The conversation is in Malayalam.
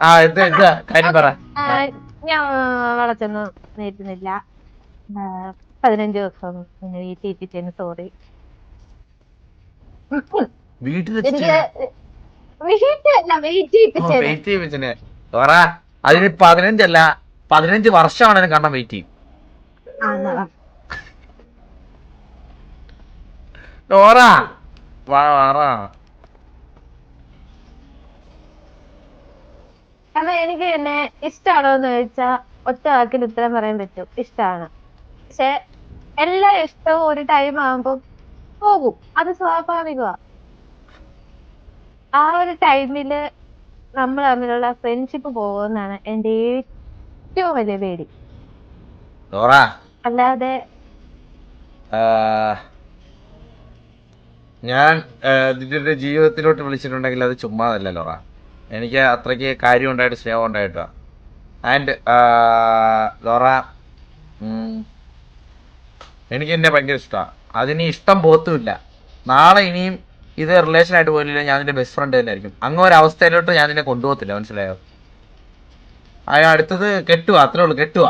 എന്താ കാര്യം പറ. ഞാൻ വളച്ചൊന്നും നേരുന്നില്ല. 15 ദിവസം വീട്ടിൽ എത്തിച്ചതിന് സോറി. വീട്ടിൽ എനിക്ക് വീട്ടിലല്ല വെയിറ്റ് വെയിറ്റ് ചെയ്യിപ്പിച്ചേ പറ. അതിന് 15 അല്ല 15 വർഷമാണ് കണ്ണം വെയിറ്റ് ചെയ്യും. ഡോറ കാരണം എനിക്ക് എന്നെ ഇഷ്ടമാണോ എന്ന് ചോദിച്ചാ ഒറ്റ വാക്കിൽ ഉത്തരം പറയാൻ പറ്റും, ഇഷ്ടമാണ്. പക്ഷെ എല്ലാ ഇഷ്ടവും ഒരു ടൈം ആകുമ്പോ പോകും, അത് സ്വാഭാവികമാ. ആ ഒരു ടൈമില് നമ്മൾ തമ്മിലുള്ള ഫ്രണ്ട്ഷിപ്പ് പോകുമെന്നാണ് എന്റെ ഏറ്റവും വലിയ പേടി. ഡോറ അല്ലാതെ ഞാൻ നിന്റെ ജീവിതത്തിലോട്ട് വിളിച്ചിട്ടുണ്ടെങ്കിൽ അത് ചുമ്മാതല്ല ലോറ. എനിക്ക് അത്രയ്ക്ക് കാര്യം ഉണ്ടായിട്ട് സ്നേഹം ഉണ്ടായിട്ടാ. ആൻഡ് ലോറ, എനിക്ക് എന്നെ ഭയങ്കര ഇഷ്ടമാണ്. അതിന് ഇഷ്ടം പോത്തുമില്ല. നാളെ ഇനിയും ഇത് റിലേഷനായിട്ട് പോയില്ല, ഞാൻ നിന്റെ ബെസ്റ്റ് ഫ്രണ്ട് തന്നെ ആയിരിക്കും. അങ്ങ് ഒരവസ്ഥയിലോട്ട് ഞാൻ നിന്നെ കൊണ്ടുപോകത്തില്ല, മനസ്സിലായോ? അടുത്തത് കെട്ടുക, അത്രേ ഉള്ളൂ, കെട്ടുക.